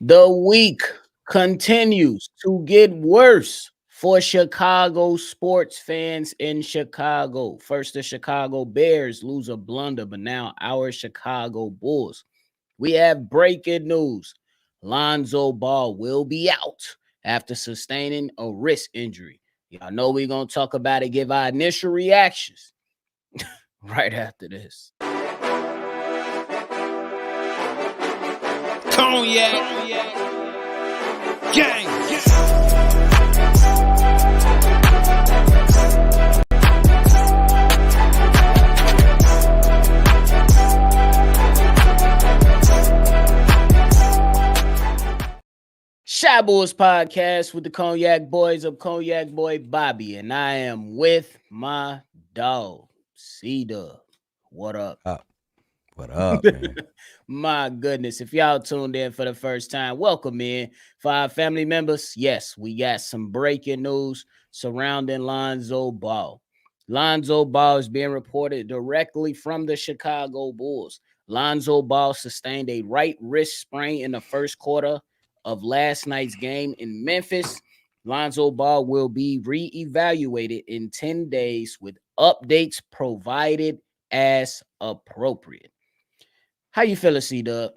The week continues to get worse for Chicago sports fans in Chicago. First, the Chicago Bears lose a blunder, but now our Chicago Bulls. We have breaking news. Lonzo Ball will be out after sustaining a wrist injury. Y'all know we're going to talk about it, give our initial reactions right after this. Cognac, gang. Shy Bulls Podcast with the Cognac Boys of Cognac Boy Bobby, and I am with my dog, C-Dub. What up? What up, man? My goodness, if y'all tuned in for the first time, welcome in. For our family members, yes, we got some breaking news surrounding Lonzo Ball. Lonzo Ball is being reported directly from the Chicago Bulls. Lonzo Ball sustained a right wrist sprain in the first quarter of last night's game in Memphis. Lonzo Ball will be reevaluated in 10 days with updates provided as appropriate. How you feeling, C-Dub?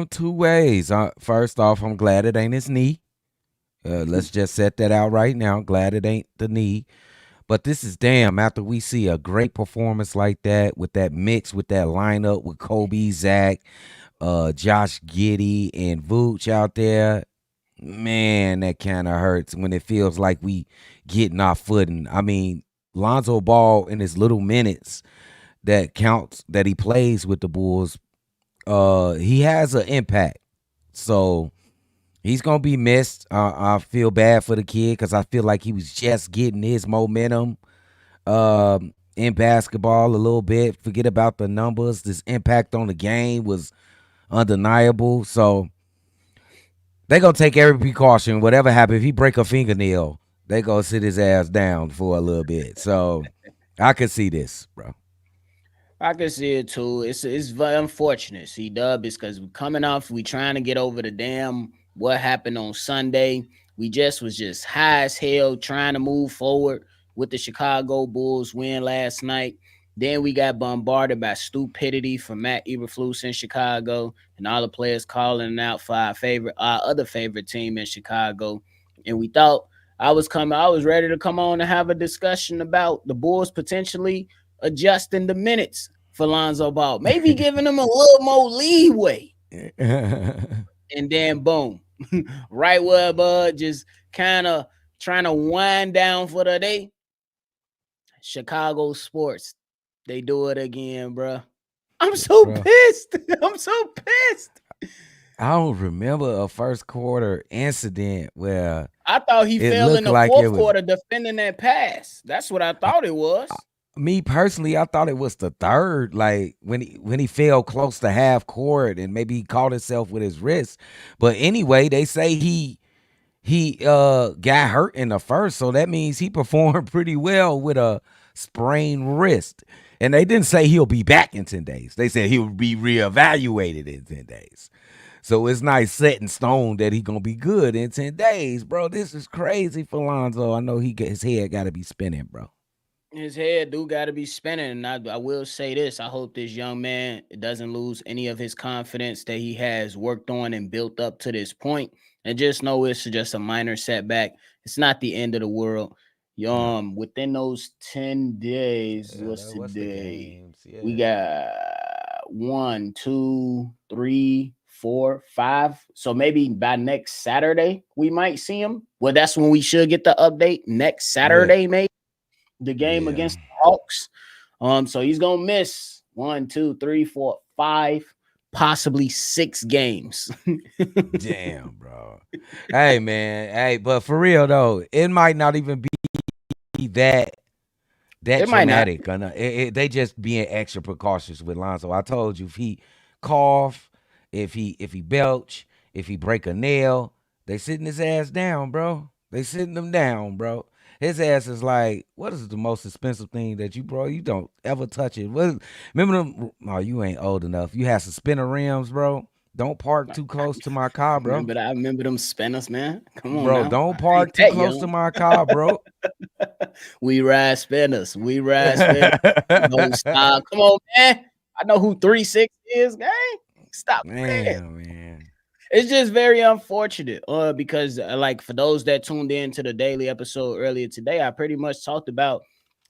Two ways. First off, I'm glad it ain't his knee. Let's just set that out right now. Glad it ain't the knee. But this is damn after we see a great performance like that with that mix, with that lineup with Kobe, Zach, Josh Giddey, and Vooch out there. Man, that kind of hurts when it feels like we getting our footing. I mean, Lonzo Ball in his little minutes that counts that he plays with the Bulls, he has an impact. So he's gonna be missed. I feel bad for the kid because I feel like he was just getting his momentum in basketball a little bit. Forget about the numbers. This impact on the game was undeniable. So they gonna take every precaution. Whatever happens, if he break a fingernail, they gonna sit his ass down for a little bit. So I could see this, bro. I can see it too. It's very unfortunate, C-Dub, is because we trying to get over the damn what happened on Sunday. We was just high as hell trying to move forward with the Chicago Bulls win last night. Then we got bombarded by stupidity from Matt Eberflus in Chicago and all the players calling out for our other favorite team in Chicago. And we thought I was ready to come on and have a discussion about the Bulls potentially adjusting the minutes for Lonzo Ball, maybe giving him a little more leeway. And then boom, right where Bud just kind of trying to wind down for the day. Chicago sports, they do it again, bro. I'm so pissed. I'm so pissed. I don't remember a first quarter incident where I thought he fell in the fourth quarter defending that pass. That's what I thought it was. Me personally, I thought it was the third, like when he fell close to half court and maybe he caught himself with his wrist. But anyway, they say he got hurt in the first, so that means he performed pretty well with a sprained wrist. And they didn't say he'll be back in 10 days. They said he'll be reevaluated in 10 days. So it's nice set in stone that he gonna be good in 10 days, bro. This is crazy for Lonzo. I know his head got to be spinning, bro. His head do got to be spinning. And I will say this. I hope this young man doesn't lose any of his confidence that he has worked on and built up to this point. And just know it's just a minor setback. It's not the end of the world. Within those 10 days, what's today? Yeah. We got 1, 2, 3, 4, 5. So maybe by next Saturday, we might see him. Well, that's when we should get the update. Next Saturday, maybe. The game against the Hawks. So he's gonna miss 1, 2, 3, 4, 5, possibly 6 games. Damn, bro. Hey, man. Hey, but for real though, it might not even be that traumatic. They just being extra precautious with Lonzo. I told you, if he cough, if he belch, if he break a nail, they sitting his ass down, bro. They sitting him down, bro. His ass is like, what is the most expensive thing that you don't ever touch it? Remember them? Oh, you ain't old enough. You had suspender rims, bro. Don't park too close to my car, bro. I remember them spinners, man. Come on Bro, now. don't I ain't park too that close to young. my car, bro. We ride spinners. We ride spinners. No stop. Come on, man. I know who 3-6 is, gang. Stop playing. Man, man. It's just very unfortunate. Because like for those that tuned in to the daily episode earlier today, I pretty much talked about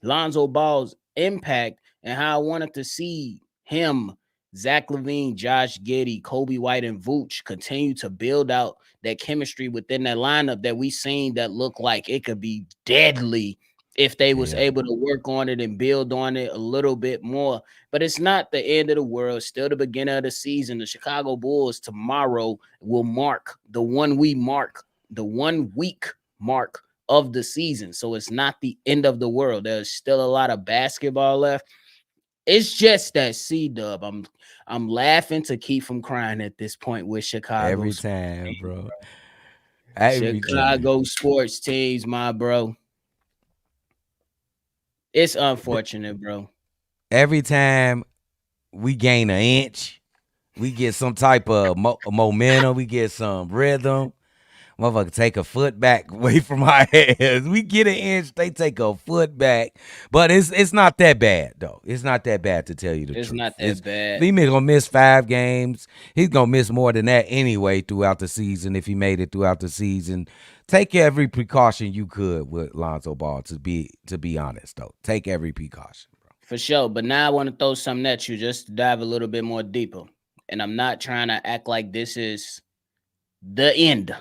Lonzo Ball's impact and how I wanted to see him, Zach Levine, Josh Giddey, Kobe White, and Vooch continue to build out that chemistry within that lineup that we seen that looked like it could be deadly if they was Yeah. able to work on it and build on it a little bit more. But it's not the end of the world. It's still the beginning of the season. The Chicago Bulls tomorrow will mark the 1 week mark of the season. So it's not the end of the world. There's still a lot of basketball left. It's just that C Dub. I'm laughing to keep from crying at this point with Chicago Every sports time, teams. bro. Every time. Chicago sports teams, my bro. It's unfortunate, bro. Every time we gain an inch, we get some type of momentum, we get some rhythm. Motherfucker take a foot back away from our heads. We get an inch, they take a foot back. But it's not that bad though. It's not that bad to tell you the It's truth. not It's that bad. Lee gonna miss 5 games. He's gonna miss more than that anyway throughout the season if he made it throughout the season. Take every precaution you could with Lonzo Ball to be honest though. Take every precaution. For sure. But now I want to throw something at you just to dive a little bit more deeper. And I'm not trying to act like this is the end,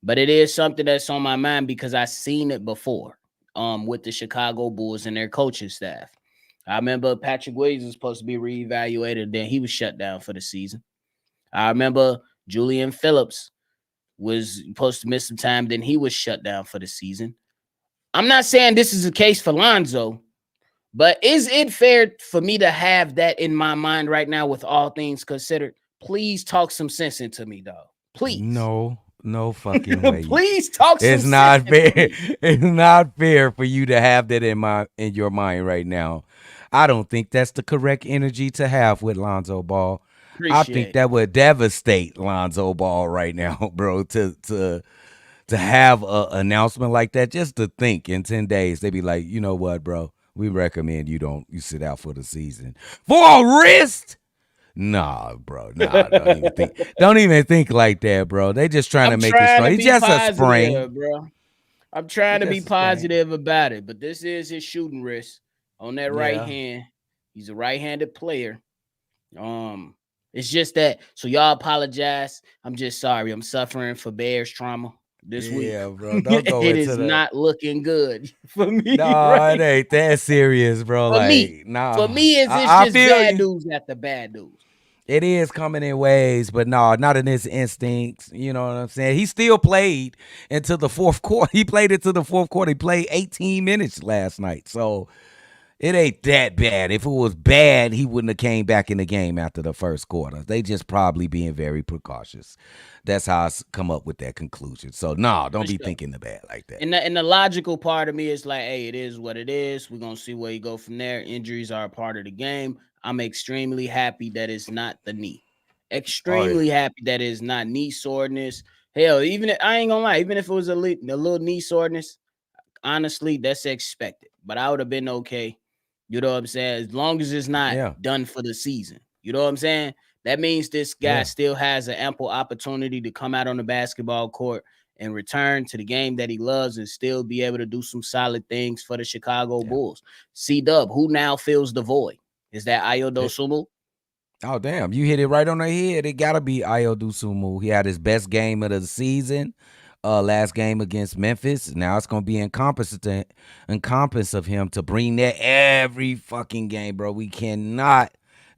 but it is something that's on my mind because I seen it before with the Chicago Bulls and their coaching staff. I remember Patrick Williams was supposed to be reevaluated, then he was shut down for the season. I remember Julian Phillips was supposed to miss some time, then he was shut down for the season. I'm not saying this is the case for Lonzo, but is it fair for me to have that in my mind right now with all things considered? Please talk some sense into me, dog. Please. No fucking way. Please talk some It's sense not into fair. me. It's not fair for you to have that in your mind right now. I don't think that's the correct energy to have with Lonzo Ball. I think Appreciate it. that would devastate Lonzo Ball right now, bro. To have a announcement like that, just to think in 10 days, they be like, you know what, bro? We recommend you sit out for the season for a wrist. Nah, bro. Nah, Don't even think like that, bro. They just trying to I'm make it trying strong. to It's be just a sprain. positive, bro. I'm trying It's to be just a sprain. positive about it, but this is his shooting wrist on that right Yeah. hand. He's a right-handed player. Um, it's just that. So y'all apologize. I'm just sorry. I'm suffering for Bears trauma this week. Yeah, bro. Don't go It into is the. not looking good for me No, it right ain't that serious, bro. for me. Like, For nah. me, is it's I just feel bad you. news after bad news. It is coming in waves, but no, not in his instincts. You know what I'm saying? He still played into the fourth quarter. He played into the fourth quarter. He played 18 minutes last night. So it ain't that bad. If it was bad, he wouldn't have came back in the game after the first quarter. They just probably being very precautious. That's how I come up with that conclusion. So no, For don't be sure. thinking the bad like that. And the logical part of me is like, hey, it is what it is. We're gonna see where you go from there. Injuries are a part of the game. I'm extremely happy that it's not the knee. Oh yeah. Extremely happy that it's not knee soreness. Hell, even if, I ain't gonna lie, even if it was a little knee soreness, honestly, that's expected. But I would have been okay. You know what I'm saying? As long as it's not Yeah. done for the season. You know what I'm saying? That means this guy Yeah. still has an ample opportunity to come out on the basketball court and return to the game that he loves and still be able to do some solid things for the Chicago Yeah. Bulls. C Dub, who now fills the void? Is that Ayo It, Dosunmu? oh damn, you hit it right on the head. It gotta be Ayo Dosunmu. He had his best game of the season. Last game against Memphis. Now it's gonna be encompass of him to bring that every fucking game, bro. We cannot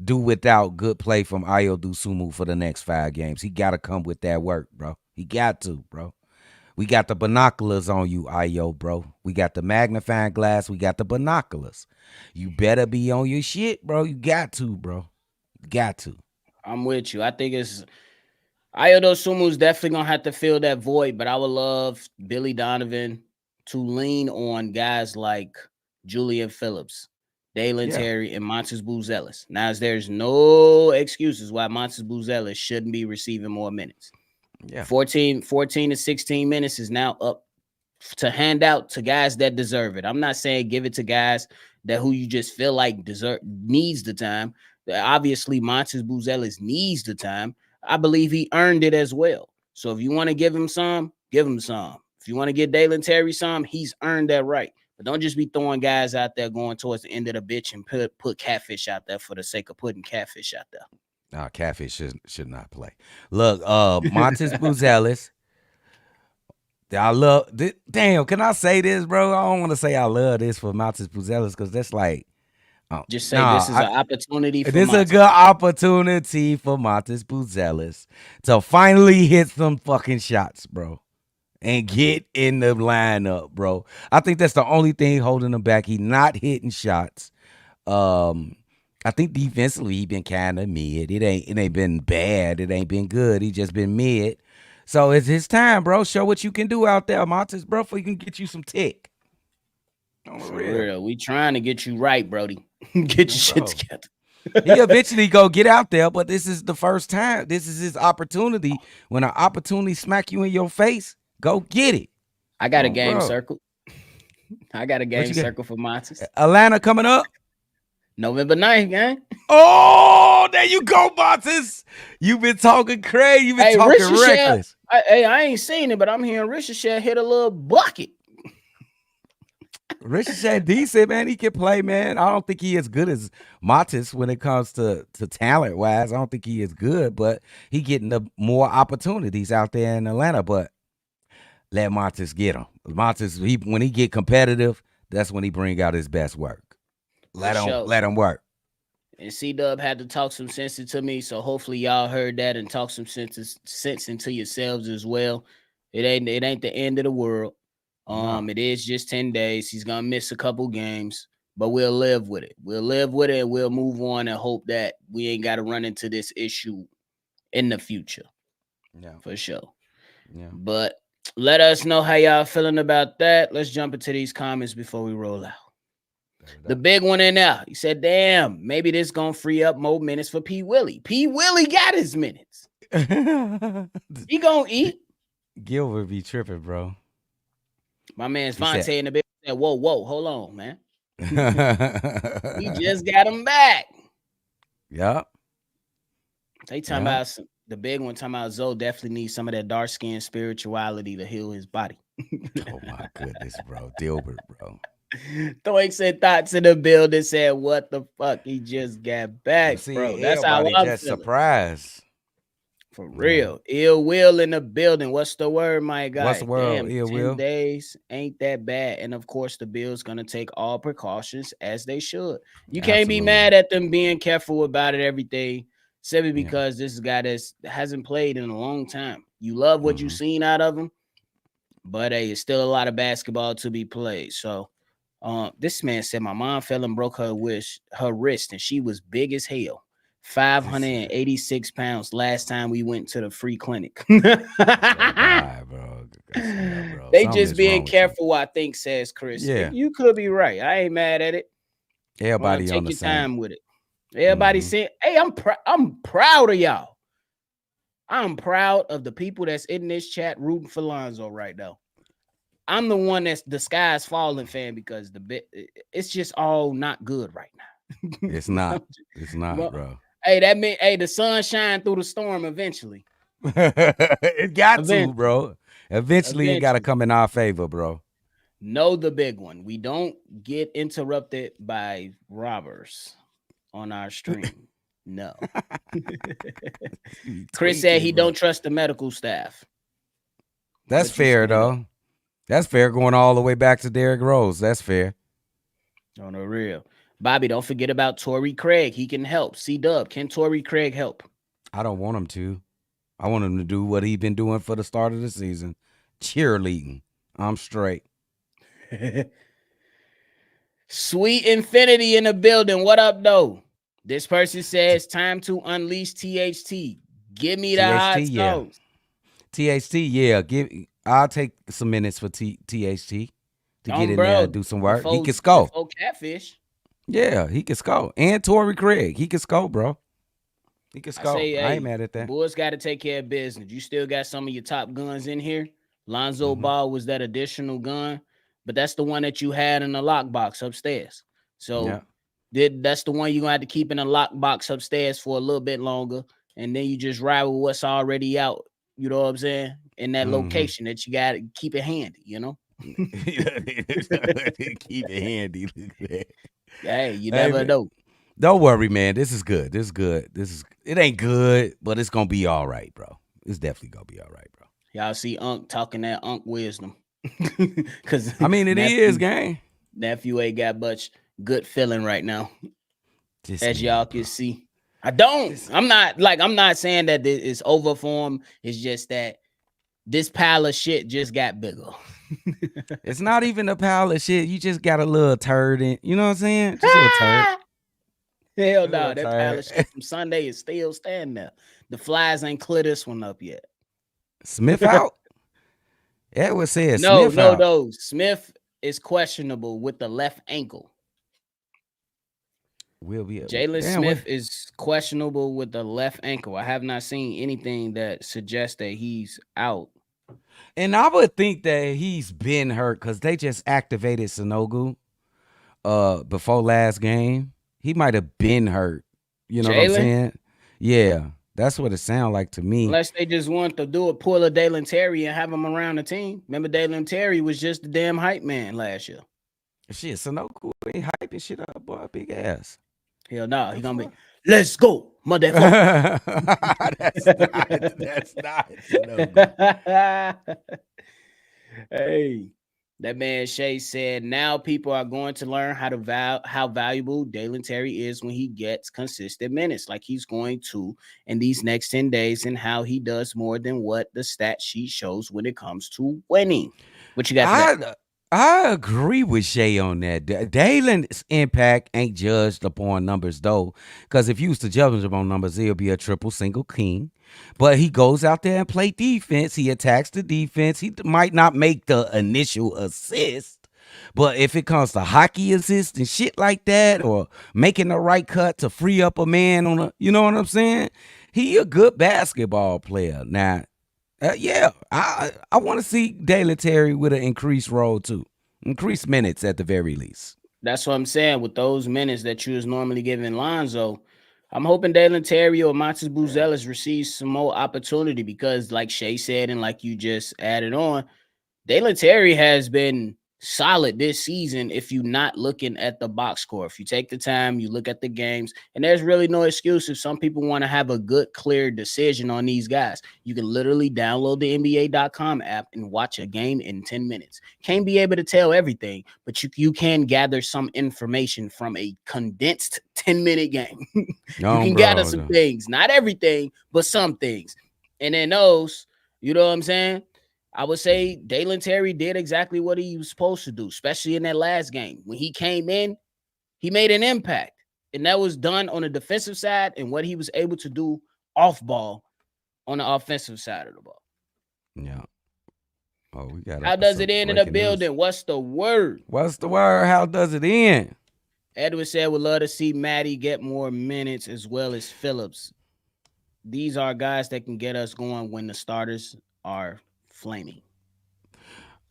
do without good play from Ayo Dosunmu for the next 5 games. He gotta come with that work, bro. He got to, bro. We got the binoculars on you, Ayo, bro. We got the magnifying glass. We got the binoculars. You better be on your shit, bro. You got to, bro. Got to. I'm with you. I think it's Ayo Dosunmu is definitely gonna have to fill that void, but I would love Billy Donovan to lean on guys like Julian Phillips, Dalen Yeah. Terry, and Montes Buzelis. Now, there's no excuses why Montes Buzelis shouldn't be receiving more minutes. Yeah. 14 to 16 minutes is now up to hand out to guys that deserve it. I'm not saying give it to guys that who you just feel like deserve needs the time. Obviously, Montes Buzelis needs the time. I believe he earned it as well. So if you want to give him some, give him some. If you want to get Dalen Terry some, he's earned that right. But don't just be throwing guys out there going towards the end of the bitch and put catfish out there for the sake of putting catfish out Catfish should not play. Look, Montes there. Buzelis. I love. Damn, can I say this, bro? I don't want to say I love this for Montes Buzelis because that's like, Just say this is nah. an opportunity for This is a Montes. good opportunity for Montes Buzelis to finally hit some fucking shots, bro, and get in the lineup, bro. I think that's the only thing holding him back. He not hitting shots. Um, I think defensively he been kind of mid. It ain't been bad. It ain't been good. He just been mid. So it's his time, bro. Show what you can do out there, Montes, bro. For he can get you some tick. On the For real, real. We trying to get you right, Brody. Get your shit bro. together. He eventually go get out there, but this is the first time. This is his opportunity. When an opportunity smack you in your face, go get it. I got a Oh, game bro. circle. I got a What game you got? circle for Montes. Atlanta coming up. November 9th, gang. Oh, there you go, Montes. You've been talking crazy. You've been Hey, talking Ricochet. reckless. I ain't seen it, but I'm hearing Ricochet hit a little bucket. Richard said decent, man. He can play, man. I don't think he is good as Montes when it comes to talent wise. I don't think he is good, but he getting the more opportunities out there in Atlanta. But let Montes get him. Montes, when he get competitive, that's when he bring out his best work. For sure. Let him work. And C Dub had to talk some sense into me. So hopefully y'all heard that and talk some sense into yourselves as well. It ain't the end of the world. No. It is just 10 days. He's gonna miss a couple games, but we'll live with it. We'll live with it and we'll move on and hope that we ain't gotta run into this issue in the future. Yeah. For sure. Yeah. But let us know how y'all feeling about that. Let's jump into these comments before we roll out. The big one in there. He said, damn, maybe this gonna free up more minutes for P. Willie. P. Willie got his minutes. He gonna eat. Gilbert be tripping, bro. My man's He said, Vontae in the big said, whoa, hold on, man. We just got him back. Yep. They talking about the big one, talking about Zoe definitely needs some of that dark skin spirituality to heal his body. Oh my goodness, bro. Dilbert, bro. Thoik said thoughts in the building said, what the fuck? He just got back, See, bro. That's how everybody I'm just feeling. surprised. For real. Ill will in the building. What's the word, my guy? What's the word? Damn, Ill 10 will? days ain't that bad. And of course, the Bills gonna take all precautions as they should. You can't be mad at them being careful about it, everything. Simply because this guy that hasn't played in a long time. You love what you've seen out of him, but hey, it's still a lot of basketball to be played. So this man said my mom fell and broke her wrist, and she was big as hell. 586 pounds last time we went to the free clinic. Bye, bro. Bro. They just being careful, I think, says Chris. Yeah. You could be right. I ain't mad at it. Everybody take on the your same time with it. Everybody saying, hey, I'm proud of y'all. I'm proud of the people that's in this chat rooting for Lonzo right now. I'm the one that's the sky's falling fan because it's just all not good right now. It's not. It's not, bro. Hey, that mean the sun shine through the storm eventually. It got to, bro. Eventually, it got to come in our favor, bro. Know the big one. We don't get interrupted by robbers on our stream. No. Chris said he don't trust the medical staff. That's fair, though. That's fair going all the way back to Derrick Rose. That's fair. On the real. Bobby, don't forget about Torrey Craig. He can help. C-Dub, can Torrey Craig help? I don't want him to. I want him to do what he been doing for the start of the season. Cheerleading. I'm straight. Sweet Infinity in the building. What up, though? This person says, time to unleash THT. Give me the hot sauce. THT, yeah. I'll take some minutes for THT to get in there and do some work. He can score. Catfish. Yeah, he can score. And Torrey Craig, he can score, bro. He can I score. say, I ain't hey, mad at the that. Bulls got to take care of business. You still got some of your top guns in here. Lonzo Hmm. Ball was that additional gun, but that's the one that you had in the lockbox upstairs. Yeah. So that's the one you're gonna have to keep in the lockbox upstairs for a little bit longer, and then you just ride with what's already out. You know what I'm saying? In that Hmm. location that you got to keep it handy. You know. Keep it handy. Look at that. Hey, you Hey never man, know. don't worry, man. This is good. This is good. It ain't good, but it's gonna be all right, bro. It's definitely gonna be all right, bro. Y'all see Unc talking that Unc wisdom, because I mean, it is, nephew gang. nephew ain't got much good feeling right now, This as y'all man, can bro. see. I don't. This I'm not saying that it's over for him. It's just that this pile of shit just got bigger. it's not even a pile of shit. You just got a little turd in. You know what I'm saying? Just a little turd. Hell A little no, that pile turd. of shit from Sunday is still standing there. The flies ain't clear this one up yet. Smith out. Edward said No, Smith no, out. no. Smith is questionable with the left ankle. Will be Jalen damn what. Smith is questionable with the left ankle. I have not seen anything that suggests that he's out. And I would think that he's been hurt because they just activated Sonogu before last game. He might have been hurt. You know what I'm Jalen, saying? Yeah. That's what it sounds like to me. unless they just want to do a pull of Dalen Terry and have him around the team. Remember, Dalen Terry was just the damn hype man last year. Shit, Sonogu ain't hyping shit up, boy. Big ass. Hell no, he The gonna be, fuck? let's go, motherfucker. That's not Sonogu. Hey, that man Shay said now people are going to learn how to how valuable Dalen Terry is when he gets consistent minutes, like he's going to in these next 10 days, and how he does more than what the stat sheet shows when it comes to winning. What you got for that? I I agree with Shay on that. Dalen's impact ain't judged upon numbers though, because if you was to judge him on numbers, he'll be a triple single king. But he goes out there and play defense. He attacks the defense. He might not make the initial assist, but if it comes to hockey assist and shit like that, or making the right cut to free up a man on a, you know what I'm saying? He a good basketball player. Now yeah, I want to see Dalen Terry with an increased role too, increased minutes at the very least. That's what I'm saying. With those minutes that you was normally giving Lonzo, I'm hoping Dalen Terry or Montes Buzelis receives some more opportunity because, like Shay said, and like you just added on, Dalen Terry has been solid this season if you're not looking at the box score. If you take the time, you look at the games, and there's really no excuse if some people want to have a good, clear decision on these guys. You can literally download the NBA.com app and watch a game in 10 minutes. Can't be able to tell everything, but you can gather some information from a condensed 10-minute game. You No, can gather some bro. things, not everything, but some things. And then those, you know what I'm saying? I would say Dalen Terry did exactly what he was supposed to do, especially in that last game. When he came in, he made an impact. And that was done on the defensive side and what he was able to do off ball on the offensive side of the ball. Yeah. Oh, we got How does some it end in the breaking news. building? What's the word? What's the word? How does it end? Edward said would love to see Maddie get more minutes as well as Phillips. These are guys that can get us going when the starters are flaming.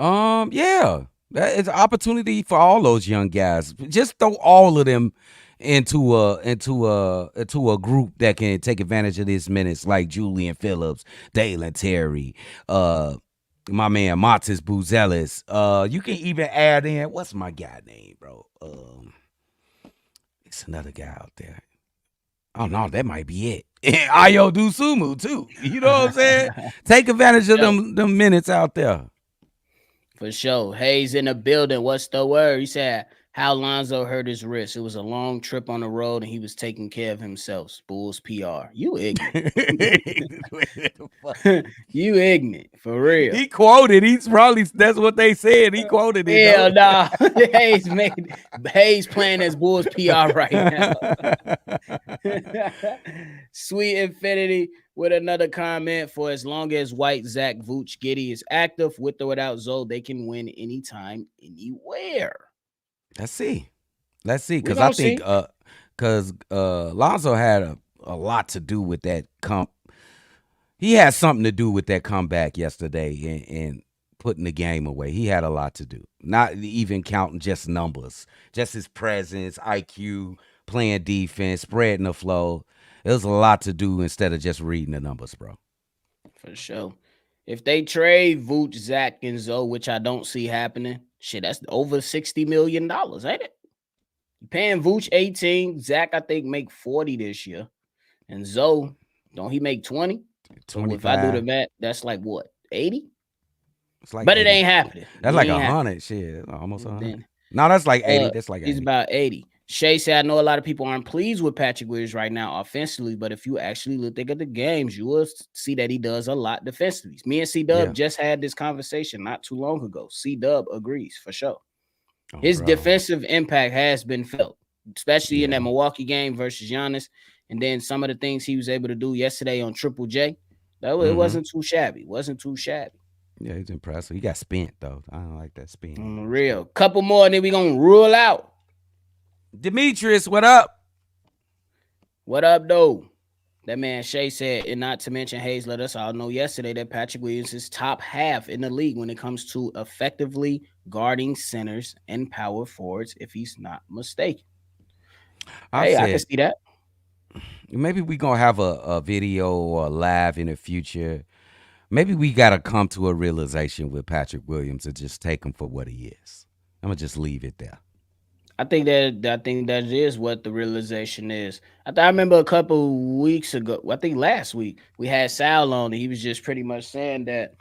Yeah, that is an opportunity for all those young guys. Just throw all of them into a group that can take advantage of these minutes, like Julian Phillips, Dalen Terry, my man Montes Buzelis. You can even add in what's my guy name, bro? It's another guy out there. Oh no, that might be it. Ayo Dusumu too. You know what I'm saying? Take advantage of Yo, them minutes out there. for sure. Hayes in the building. What's the word? He said how Lonzo hurt his wrist. It was a long trip on the road and he was taking care of himself. Bulls PR. You ignorant. You ignorant. For real. He quoted. He's probably that's what they said. He quoted it though. Hell nah. Hayes playing as Bulls PR right now. Sweet Infinity with another comment for as long as White Zach Vooch Giddy is active with or without Zoe, they can win anytime, anywhere. Let's see. Let's see, We because I gonna think see. because Lonzo had a lot to do with that He had something to do with that comeback yesterday and putting the game away. He had a lot to do. Not even counting just numbers, just his presence, IQ, playing defense, spreading the flow. It was a lot to do instead of just reading the numbers, bro. For sure. If they trade Vooch, Zach, and Zoe, which I don't see happening, shit, that's over $60 million, ain't it? You paying Vooch 18, Zach I think make 40 this year, and Zoe, don't he make 20? So if I do the 25. math, that's like what, 80? It's like But it 80. ain't happening. That's It like ain't happening. 100. Shit, almost 100. Then No, that's like 80. That's like it's 80. about 80. Shay said, I know a lot of people aren't pleased with Patrick Williams right now offensively, but if you actually look at the games, you will see that he does a lot defensively. Me and C Dub Yeah. just had this conversation not too long ago. C Dub agrees for sure. Oh, His bro. defensive impact has been felt, especially in that Yeah. Milwaukee game versus Giannis. And then some of the things he was able to do yesterday on Triple J, it Mm-hmm. wasn't too shabby. Wasn't too shabby. Yeah, he's impressive. He got spent, though. I don't like that spin. He got Real. spent. Couple more, and then we gonna rule out. Demetrius, what up? What up, though? That man Shay said, and not to mention Hayes let us all know yesterday that Patrick Williams is top half in the league when it comes to effectively guarding centers and power forwards, if he's not mistaken. I Hey, I can said see that. maybe we gonna have a video or live in the future. Maybe we gotta come to a realization with Patrick Williams and just take him for what he is. I'm gonna just leave it there. I think that is what the realization is. I remember a couple weeks ago, I think last week, we had Sal on and he was just pretty much saying that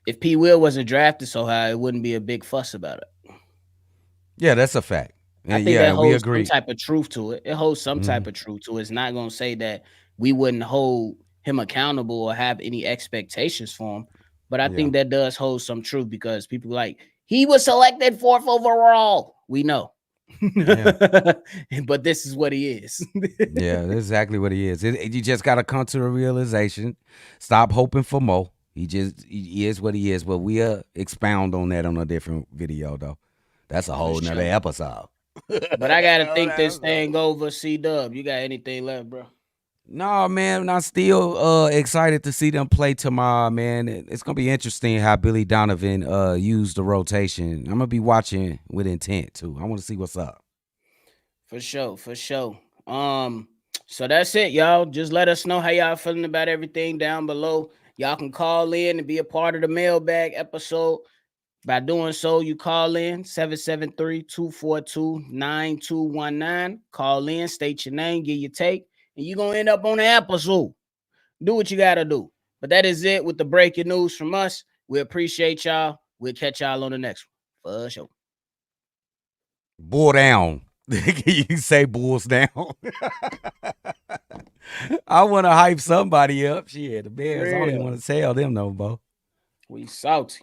if P Will wasn't drafted so high, it wouldn't be a big fuss about it. Yeah, that's a fact. I think Yeah, that and we holds some agree. type of truth to it. It holds some Hmm. type of truth to it. It's not gonna say that we wouldn't hold him accountable or have any expectations for him. But I Yeah, think that does hold some truth because people like he was selected fourth overall. We know. yeah, But this is what he is. yeah. That's exactly what he is. You just gotta come to a realization. Stop hoping for more. He is what he is. But we'll expound on that on a different video, though. That's a For whole nother sure. episode. But I gotta think this thing over. C Dub, you got anything left, bro? No, man, I'm still excited to see them play tomorrow, man. It's gonna be interesting how Billy Donovan used the rotation. I'm gonna be watching with intent too. I want to see what's up. For sure, for sure. Um, so that's it, y'all. Just let us know how y'all feeling about everything down below. Y'all can call in and be a part of the mailbag episode. By doing so, you call in 773-242-9219. Call in, state your name, give your take, and you're gonna end up on the episode. Do what you gotta do. But that is it with the breaking news from us. We appreciate y'all. We'll catch y'all on the next one. For sure. Bull down. You say bulls down. I want to hype somebody up. Shit, the Bears. I don't even Real. want to tell them no, bro. We salty.